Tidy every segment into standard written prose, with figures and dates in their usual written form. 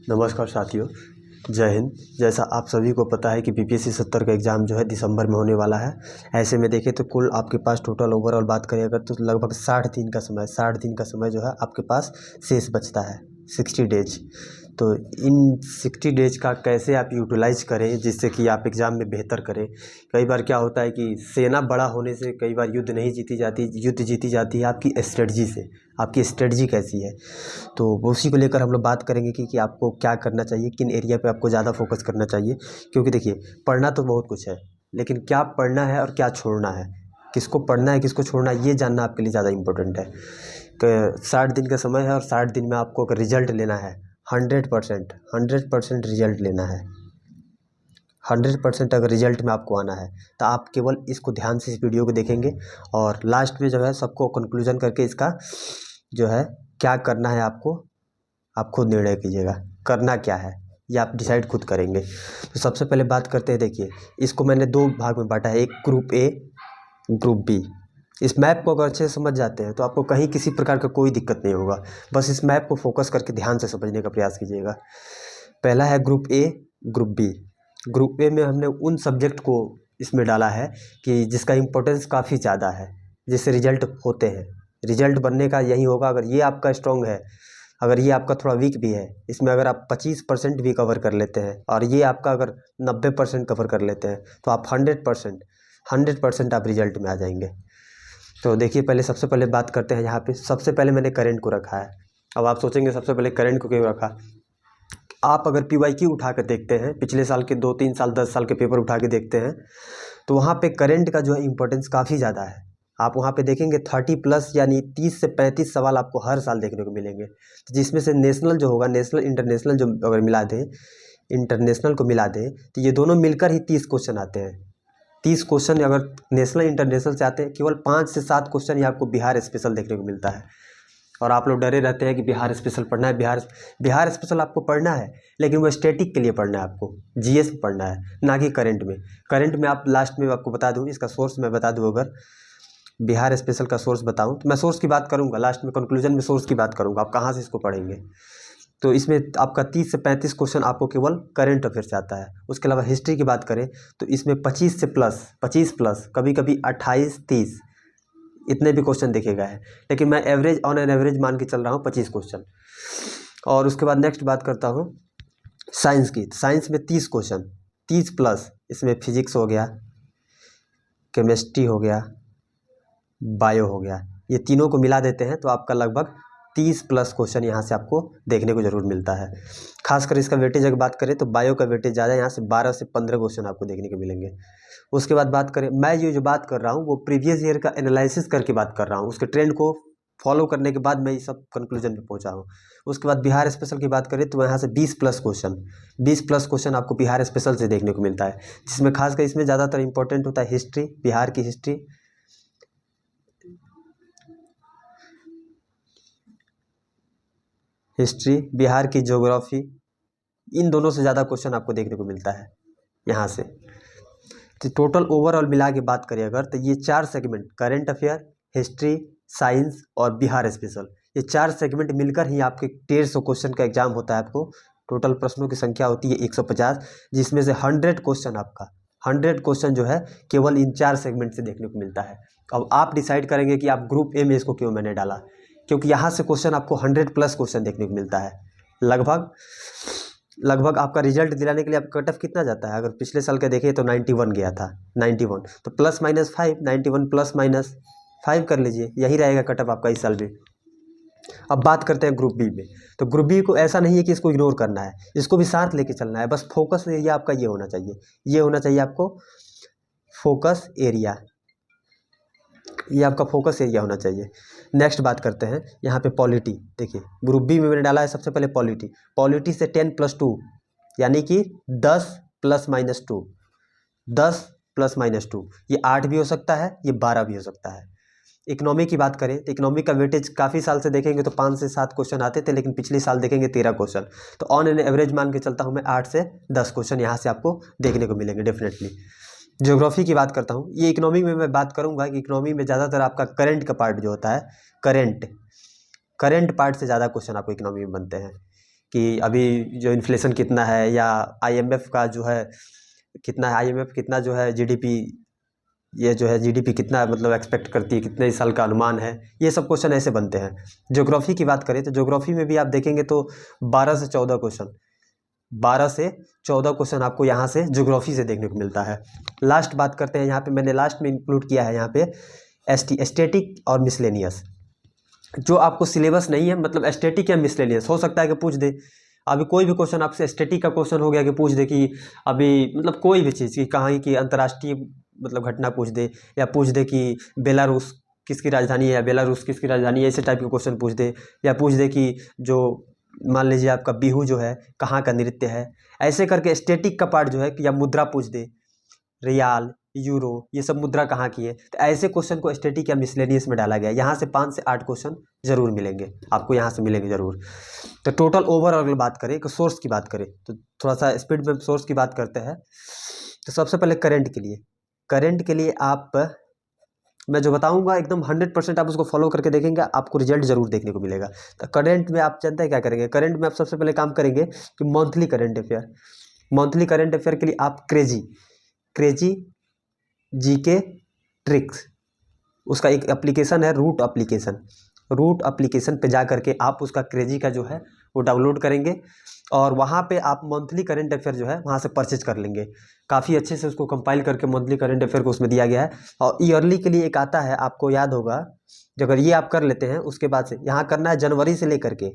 नमस्कार साथियों, जय हिंद। जैसा आप सभी को पता है कि बीपीएससी 70 का एग्ज़ाम जो है दिसंबर में होने वाला है। ऐसे में देखें तो कुल आपके पास टोटल ओवरऑल बात करें अगर तो लगभग 60 दिन का समय जो है आपके पास शेष बचता है, 60 डेज। तो इन 60 डेज का कैसे आप यूटिलाइज़ करें जिससे कि आप एग्ज़ाम में बेहतर करें। कई बार क्या होता है कि सेना बड़ा होने से कई बार युद्ध नहीं जीती जाती, युद्ध जीती जाती है आपकी स्ट्रेटजी से। आपकी स्ट्रेटजी कैसी है, तो उसी को लेकर हम लोग बात करेंगे कि आपको क्या करना चाहिए, किन एरिया पे आपको ज़्यादा फोकस करना चाहिए। क्योंकि देखिए, पढ़ना तो बहुत कुछ है, लेकिन क्या पढ़ना है और क्या छोड़ना है, किसको पढ़ना है किसको छोड़ना है, ये जानना आपके लिए ज़्यादा इंपॉर्टेंट है। 60 दिन का समय है और 60 दिन में आपको अगर रिजल्ट लेना है 100% रिजल्ट लेना है, 100% अगर रिजल्ट में आपको आना है तो आप केवल इसको ध्यान से इस वीडियो को देखेंगे और लास्ट में जो है सबको कंक्लूजन करके इसका जो है क्या करना है आपको, आप खुद निर्णय कीजिएगा करना क्या है, ये आप डिसाइड खुद करेंगे। तो सबसे पहले बात करते हैं। देखिए, इसको मैंने दो भाग में बांटा है, एक ग्रुप ए, ग्रुप बी। इस मैप को अगर अच्छे से समझ जाते हैं तो आपको कहीं किसी प्रकार का कोई दिक्कत नहीं होगा। बस इस मैप को फोकस करके ध्यान से समझने का प्रयास कीजिएगा। पहला है group A, group B. Group A में हमने उन सब्जेक्ट को इसमें डाला है कि जिसका इम्पोर्टेंस काफ़ी ज़्यादा है, जिससे रिजल्ट होते हैं। रिजल्ट बनने का यही होगा अगर ये आपका स्ट्रॉन्ग है, अगर ये आपका थोड़ा वीक भी है, इसमें अगर आप 25% भी कवर कर लेते हैं और ये आपका अगर 90% कवर कर लेते हैं तो आप 100% आप रिजल्ट में आ जाएंगे। तो देखिए, पहले सबसे पहले बात करते हैं। यहाँ पे सबसे पहले मैंने करंट को रखा है। अब आप सोचेंगे सबसे पहले करंट को क्यों रखा। आप अगर PYQ उठा कर देखते हैं, पिछले साल के 2-3 साल 10 साल के पेपर उठा के देखते हैं तो वहाँ पे करंट का जो है इम्पोर्टेंस काफ़ी ज़्यादा है। आप वहाँ पे देखेंगे 30+ यानी 30 से 35 सवाल आपको हर साल देखने को मिलेंगे, तो जिसमें से नेशनल जो होगा, नेशनल इंटरनेशनल जो अगर मिला दें, इंटरनेशनल को मिला दें तो ये दोनों मिलकर ही 30 क्वेश्चन आते हैं। 30 क्वेश्चन अगर नेशनल इंटरनेशनल से आते हैं, केवल 5 से 7 क्वेश्चन ही आपको बिहार स्पेशल देखने को मिलता है। और आप लोग डरे रहते हैं कि बिहार स्पेशल पढ़ना है, बिहार स्पेशल आपको पढ़ना है, लेकिन वो स्टैटिक के लिए पढ़ना है, आपको GS में पढ़ना है, ना कि करंट में। करंट में आप लास्ट में आपको बता दूं, इसका सोर्स मैं बता दूं। अगर बिहार स्पेशल का सोर्स बताऊं तो मैं सोर्स की बात करूंगा, लास्ट में कंक्लूजन में सोर्स की बात करूंगा, आप कहाँ से इसको पढ़ेंगे। तो इसमें आपका 30 से 35 क्वेश्चन आपको केवल करंट अफेयर से आता है। उसके अलावा हिस्ट्री की बात करें तो इसमें 25+, कभी कभी 28-30 इतने भी क्वेश्चन देखे गए हैं, लेकिन मैं एवरेज ऑन एन एवरेज मान के चल रहा हूँ 25 क्वेश्चन। और उसके बाद नेक्स्ट बात करता हूँ साइंस की। साइंस में 30 क्वेश्चन, 30+। इसमें फिजिक्स हो गया, केमिस्ट्री हो गया, बायो हो गया, ये तीनों को मिला देते हैं तो आपका लगभग 30+ क्वेश्चन यहाँ से आपको देखने को ज़रूर मिलता है। खासकर इसका वेटेज अगर बात करें तो बायो का वेटेज ज़्यादा है, यहाँ से 12 से 15 क्वेश्चन आपको देखने को मिलेंगे। उसके बाद बात करें, मैं ये जो बात कर रहा हूँ वो प्रीवियस ईयर का एनालिसिस करके बात कर रहा हूँ, उसके ट्रेंड को फॉलो करने के बाद मैं ये सब कंक्लूजन पे पहुँचा हूँ। उसके बाद बिहार स्पेशल की बात करें तो यहाँ से 20+ क्वेश्चन आपको बिहार स्पेशल से देखने को मिलता है, जिसमें खासकर इसमें ज़्यादातर इंपॉर्टेंट होता है हिस्ट्री, बिहार की हिस्ट्री, बिहार की ज्योग्राफी, इन दोनों से ज़्यादा क्वेश्चन आपको देखने को मिलता है यहाँ से। तो टोटल ओवरऑल मिला के बात करें अगर तो ये 4 segment, current affair, history, science और बिहार स्पेशल, ये 4 सेगमेंट मिलकर ही आपके 150 क्वेश्चन का एग्जाम होता है। आपको टोटल प्रश्नों की संख्या होती है 150, जिसमें से 100 क्वेश्चन आपका 100 क्वेश्चन जो है केवल इन 4 सेगमेंट से देखने को मिलता है। अब आप डिसाइड करेंगे कि आप ग्रुप ए में इसको क्यों मैंने डाला, क्योंकि यहाँ से क्वेश्चन आपको 100+ क्वेश्चन देखने को मिलता है। लगभग आपका रिजल्ट दिलाने के लिए आपका कट ऑफ कितना जाता है, अगर पिछले साल का देखें तो 91 गया था, 91, तो +-5, 91 +-5 कर लीजिए, यही रहेगा कट ऑफ आपका इस साल भी। अब बात करते हैं ग्रुप बी में। तो ग्रुप बी को ऐसा नहीं है कि इसको इग्नोर करना है, इसको भी साथ लेके चलना है। बस फोकस एरिया आपका ये होना चाहिए, ये होना चाहिए आपको फोकस एरिया, ये आपका फोकस एरिया होना चाहिए। नेक्स्ट बात करते हैं यहाँ पे पॉलिटी। देखिए, ग्रुप बी में मैंने डाला है सबसे पहले पॉलिटी से 10+2 यानी कि 10 ± 2, 10 ± 2, ये 8 भी हो सकता है, ये 12 भी हो सकता है। इकोनॉमी की बात करें तो इकोनॉमी का वेटेज काफ़ी साल से देखेंगे तो 5 से 7 क्वेश्चन आते थे, लेकिन पिछले साल देखेंगे 13 क्वेश्चन। तो ऑन एन एवरेज मान के चलता हूँ मैं 8 से 10 क्वेश्चन यहाँ से आपको देखने को मिलेंगे डेफिनेटली। ज्योग्राफी की बात करता हूँ, ये इकोनॉमी में मैं बात करूँगा कि इकोनॉमी में ज़्यादातर आपका करंट का पार्ट जो होता है, करंट पार्ट से ज़्यादा क्वेश्चन आपको इकोनॉमी में बनते हैं, कि अभी जो इन्फ्लेशन कितना है, या IMF का जो है कितना है, IMF कितना जो है GDP, ये जो है GDP कितना मतलब एक्सपेक्ट करती है, कितने साल का अनुमान है, ये सब क्वेश्चन ऐसे बनते हैं। ज्योग्राफी की बात करें तो ज्योग्राफी में भी आप देखेंगे तो 12 से 14 क्वेश्चन, 12 से 14 क्वेश्चन आपको यहाँ से ज्योग्राफी से देखने को मिलता है। लास्ट बात करते हैं, यहाँ पे मैंने लास्ट में इंक्लूड किया है यहाँ पे स्टैटिक और मिसलेनियस, जो आपको सिलेबस नहीं है, मतलब स्टैटिक या मिसलेनियस हो सकता है कि पूछ दे। अभी कोई भी क्वेश्चन आपसे स्टैटिक का क्वेश्चन हो गया कि पूछ दे कि अभी मतलब कोई भी चीज़ की कहाँ की अंतर्राष्ट्रीय मतलब घटना पूछ दे, या पूछ दे कि बेलारूस किसकी राजधानी है, या बेलारूस किसकी राजधानी है, ऐसे टाइप के क्वेश्चन पूछ दे। या पूछ दे कि जो मान लीजिए आपका बिहू जो है कहाँ का नृत्य है, ऐसे करके स्टैटिक का पार्ट जो है, या मुद्रा पूछ दे, रियाल, यूरो, ये सब मुद्रा कहाँ की है। तो ऐसे क्वेश्चन को स्टैटिक या मिसलेनियस में डाला गया। यहाँ से 5 से 8 क्वेश्चन जरूर मिलेंगे आपको, यहाँ से मिलेंगे जरूर। तो टोटल ओवरऑल अगर बात करें, सोर्स की बात करें तो थोड़ा सा स्पीड में सोर्स की बात करते हैं। तो सबसे पहले करंट के लिए आप, मैं जो बताऊंगा एकदम 100% आप उसको फॉलो करके देखेंगे, आपको रिजल्ट जरूर देखने को मिलेगा। तो करंट में आप जानते हैं क्या करेंगे, करंट में आप सबसे पहले काम करेंगे कि मंथली करंट अफेयर के लिए आप क्रेजी GK ट्रिक्स, उसका एक एप्लीकेशन है रूट एप्लीकेशन पे जा करके आप उसका क्रेजी का जो है वो डाउनलोड करेंगे, और वहाँ पे आप मंथली करंट अफेयर जो है वहाँ से परचेज कर लेंगे। काफ़ी अच्छे से उसको कंपाइल करके मंथली करंट अफेयर को उसमें दिया गया है। और ईयरली के लिए एक आता है, आपको याद होगा, अगर ये आप कर लेते हैं उसके बाद से यहाँ करना है जनवरी से लेकर के,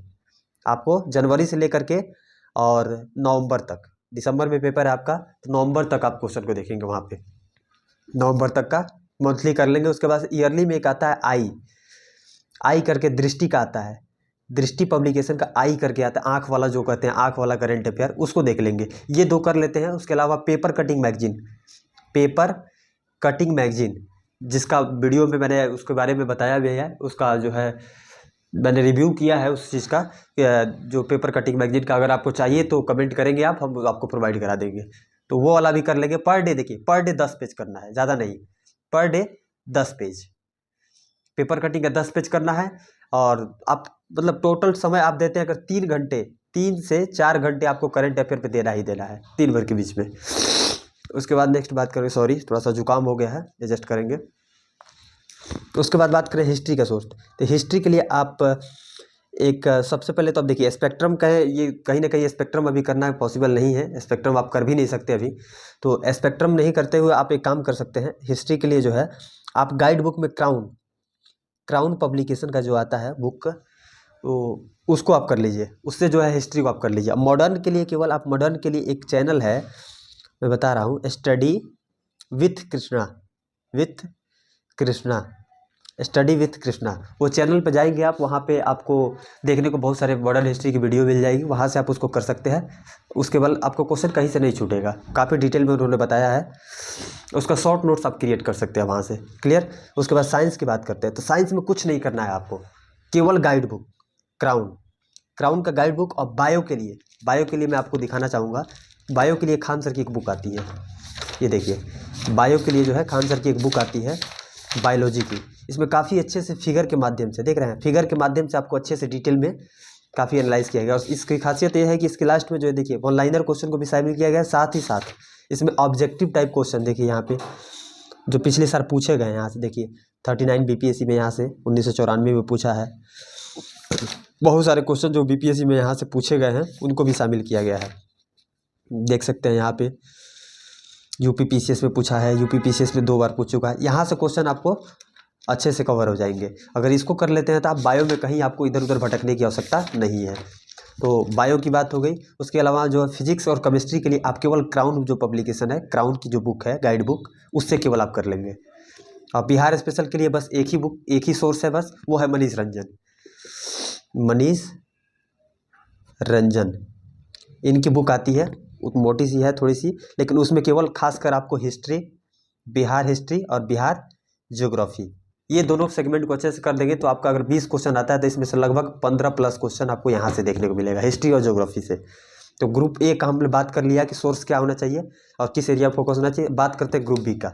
आपको जनवरी से लेकर के और नवंबर तक, दिसंबर में पेपर है आपका, तो नवंबर तक आप क्वेश्चन को देखेंगे वहाँ पे, नवंबर तक का मंथली कर लेंगे। उसके बाद ईयरली में एक आता है आई करके, दृष्टि का आता है, दृष्टि पब्लिकेशन का आई करके आता है, आँख वाला जो कहते हैं, आँख वाला करंट अफेयर, उसको देख लेंगे। ये 2 कर लेते हैं। उसके अलावा पेपर कटिंग मैगजीन जिसका वीडियो में मैंने उसके बारे में बताया भी है, उसका जो है मैंने रिव्यू किया है उस चीज़ का, जो पेपर कटिंग मैगजीन का, अगर आपको चाहिए तो कमेंट करेंगे आप, हम आपको प्रोवाइड करा देंगे। तो वो वाला भी कर लेंगे। पर डे देखिए, पर डे 10 पेज करना है, ज़्यादा नहीं, per day 10 page paper cutting का 10 पेज करना है। और आप मतलब टोटल समय आप देते हैं अगर 3 घंटे, 3 से 4 घंटे आपको करंट अफेयर पे देना ही देना है, 3 भर के बीच में। उसके बाद नेक्स्ट बात करें, सॉरी थोड़ा सा जुकाम हो गया है, एडजस्ट करेंगे। तो उसके बाद बात करें हिस्ट्री का सोर्स। तो हिस्ट्री के लिए आप एक सबसे पहले तो आप देखिए स्पेक्ट्रम का है, ये कहीं ना कहीं स्पेक्ट्रम अभी करना पॉसिबल नहीं है, स्पेक्ट्रम आप कर भी नहीं सकते अभी। तो स्पेक्ट्रम नहीं करते हुए आप एक काम कर सकते हैं, हिस्ट्री के लिए जो है आप गाइड बुक में क्राउन पब्लिकेशन का जो आता है बुक, तो उसको आप कर लीजिए, उससे जो है हिस्ट्री को आप कर लीजिए। अब मॉडर्न के लिए केवल आप मॉडर्न के लिए एक चैनल है, मैं बता रहा हूँ, स्टडी विथ कृष्णा, वो चैनल पे जाएंगे आप, वहाँ पे आपको देखने को बहुत सारे मॉडर्न हिस्ट्री की वीडियो मिल जाएगी, वहाँ से आप उसको कर सकते हैं। उसके बाद आपको क्वेश्चन कहीं से नहीं छूटेगा, काफ़ी डिटेल में उन्होंने बताया है, उसका शॉर्ट नोट्स आप क्रिएट कर सकते हैं वहाँ से, क्लियर। उसके बाद साइंस की बात करते हैं। तो साइंस में कुछ नहीं करना है आपको, केवल गाइड बुक क्राउन का गाइड बुक। और बायो के लिए मैं आपको दिखाना चाहूँगा, बायो के लिए खान सर की एक बुक आती है, ये देखिए, बायो के लिए जो है खान सर की एक बुक आती है बायोलॉजी की। इसमें काफ़ी अच्छे से फिगर के माध्यम से, देख रहे हैं, फिगर के माध्यम से आपको अच्छे से डिटेल में काफ़ी एनालाइज किया गया। और इसकी खासियत ये है कि इसके लास्ट में जो है देखिए वन लाइनर क्वेश्चन को भी शामिल किया गया है, साथ ही साथ इसमें ऑब्जेक्टिव टाइप क्वेश्चन देखिए यहाँ पे जो पिछले साल पूछे गए हैं, यहाँ से देखिए 39 BPSC में यहाँ से 1994 में पूछा है, बहुत सारे क्वेश्चन जो BPSC में यहाँ से पूछे गए हैं उनको भी शामिल किया गया है, देख सकते हैं यहाँ पे। UPPCS में पूछा है, UPPCS में 2 बार पूछ चुका है, यहाँ से क्वेश्चन आपको अच्छे से कवर हो जाएंगे। अगर इसको कर लेते हैं तो आप बायो में कहीं आपको इधर उधर भटकने की आवश्यकता नहीं है। तो बायो की बात हो गई। उसके अलावा जो फिजिक्स और केमिस्ट्री के लिए आप केवल क्राउन जो पब्लिकेशन है, क्राउन की जो बुक है गाइड बुक, उससे केवल आप कर लेंगे। और बिहार स्पेशल के लिए बस एक ही सोर्स है, बस वो है मनीष रंजन, इनकी बुक आती है, मोटी सी है थोड़ी सी, लेकिन उसमें केवल खासकर आपको हिस्ट्री, बिहार हिस्ट्री और बिहार ज्योग्राफी, ये दोनों सेगमेंट को अच्छे से कर देंगे तो आपका अगर 20 क्वेश्चन आता है तो इसमें से लगभग 15+ क्वेश्चन आपको यहाँ से देखने को मिलेगा, हिस्ट्री और ज्योग्राफी से। तो ग्रुप ए का हमने बात कर लिया कि सोर्स क्या होना चाहिए और किस एरिया फोकस होना चाहिए। बात करते हैं ग्रुप बी का।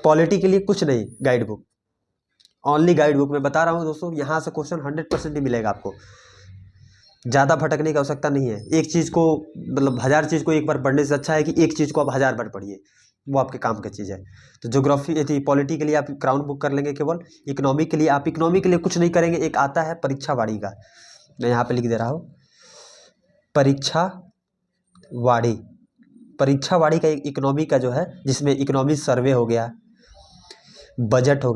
पॉलिटी के लिए कुछ नहीं, guide book, only guide book. मैं बता रहा हूँ दोस्तों, यहाँ से क्वेश्चन 100% ही मिलेगा आपको। ज़्यादा भटकने की आवश्यकता नहीं है। एक चीज़ को मतलब 1000 चीज़ को एक बार पढ़ने से अच्छा है कि एक चीज़ को आप 1000 बार पढ़िए, वो आपके काम की चीज़ है। तो ज्योग्राफी यदि पॉलिटी के लिए आप क्राउन बुक कर लेंगे केवल। इकोनॉमी के लिए आप इकोनॉमी के लिए कुछ नहीं करेंगे, एक आता है परीक्षा वाड़ी का, मैं यहाँ पे लिख दे रहा हूँ, परीक्षा वाड़ी। परीक्षा वाड़ी का एक इकोनॉमी का जो है, जिसमें इकोनॉमी सर्वे हो गया, बजट हो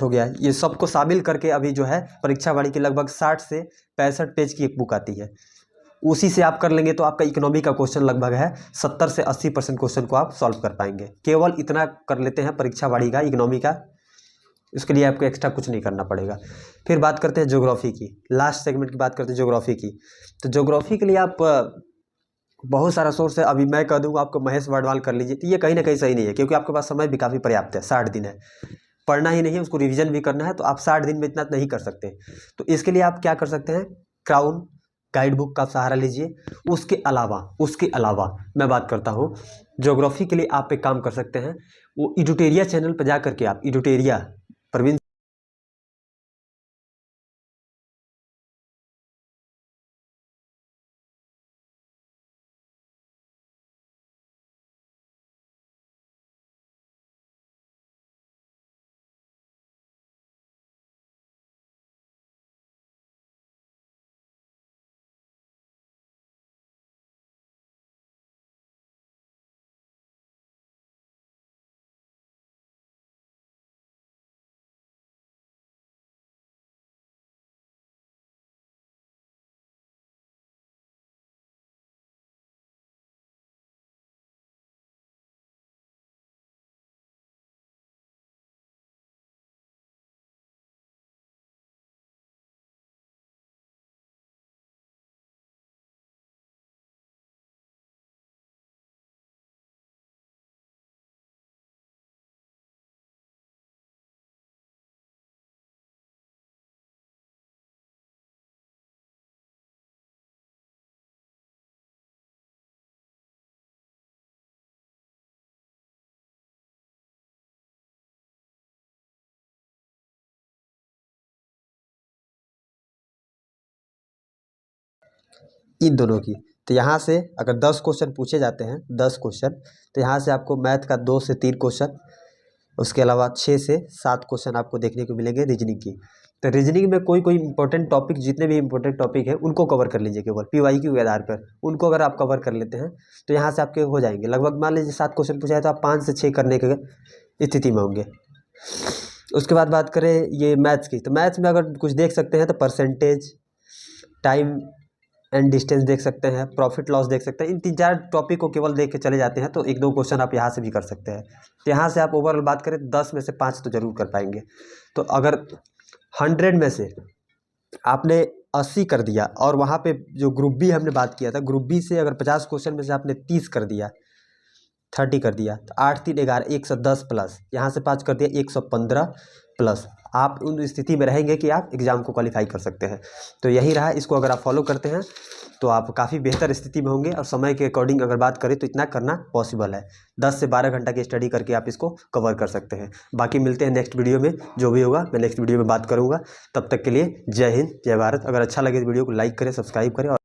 गया, ये सबको शामिल करके अभी जो है परीक्षा वाड़ी की लगभग 60 से 65 पेज की एक बुक आती है। उसी से आप कर लेंगे तो आपका इकोनॉमी का क्वेश्चन लगभग है 70 से 80% क्वेश्चन को आप सॉल्व कर पाएंगे। केवल इतना कर लेते हैं परीक्षा वाड़ी का, इकोनॉमी का, इसके लिए आपको एक्स्ट्रा कुछ नहीं करना पड़ेगा। फिर बात करते हैं ज्योग्राफी की, लास्ट सेगमेंट की बात करते हैं ज्योग्राफी की। तो ज्योग्राफी के लिए आप बहुत सारा सोर्स है। अभी मैं कह दूंगा आपको महेश वर्डवाल कर लीजिए, तो ये कहीं ना कहीं सही नहीं है, क्योंकि आपके पास समय भी काफ़ी पर्याप्त है, 60 दिन है, पढ़ना ही नहीं है, उसको रिवीजन भी करना है, तो आप 60 दिन में इतना नहीं कर सकते। तो इसके लिए आप क्या कर सकते हैं, क्राउन गाइड बुक का सहारा लीजिए। उसके अलावा मैं बात करता हूँ ज्योग्राफी के लिए आप एक काम कर सकते हैं, वो इडुटेरिया चैनल पर जा करके आप इडुटेरिया प्रवीण इन दोनों की। तो यहाँ से अगर 10 क्वेश्चन पूछे जाते हैं, 10 क्वेश्चन, तो यहाँ से आपको मैथ का 2 से 3 क्वेश्चन, उसके अलावा 6 से 7 क्वेश्चन आपको देखने को मिलेंगे रीजनिंग की। तो रीजनिंग में कोई कोई इंपॉर्टेंट टॉपिक, जितने भी इंपॉर्टेंट टॉपिक है उनको कवर कर लीजिए, केवल PYQ के आधार पर उनको अगर आप कवर कर लेते हैं तो यहाँ से आपके हो जाएंगे। लगभग मान लीजिए 7 क्वेश्चन पूछा है तो आप 5 से 6 करने के स्थिति में होंगे। उसके बाद बात करें ये मैथ्स की, तो मैथ्स में अगर कुछ देख सकते हैं तो परसेंटेज, टाइम एंड डिस्टेंस देख सकते हैं, प्रॉफिट लॉस देख सकते हैं। इन 3-4 टॉपिक को केवल देख के चले जाते हैं तो 1-2 क्वेश्चन आप यहाँ से भी कर सकते हैं। तो यहाँ से आप ओवरऑल बात करें 10 में से 5 तो जरूर कर पाएंगे। तो अगर 100 में से आपने 80 कर दिया, और वहाँ पे जो ग्रुप बी हमने बात किया था, ग्रुप बी से अगर 50 क्वेश्चन में से आपने 30 कर दिया, 30 कर दिया, तो 8 3 11 110 प्लस, यहाँ से 5 कर दिया 115 प्लस, आप उन स्थिति में रहेंगे कि आप एग्ज़ाम को क्वालिफाई कर सकते हैं। तो यही रहा, इसको अगर आप फॉलो करते हैं तो आप काफ़ी बेहतर स्थिति में होंगे। और समय के अकॉर्डिंग अगर बात करें तो इतना करना पॉसिबल है, 10 से 12 घंटा की स्टडी करके आप इसको कवर कर सकते हैं। बाकी मिलते हैं नेक्स्ट वीडियो में, जो भी होगा मैं नेक्स्ट वीडियो में बात करूँगा। तब तक के लिए जय हिंद, जय भारत। अगर अच्छा लगे तो वीडियो को लाइक करें, सब्सक्राइब करें और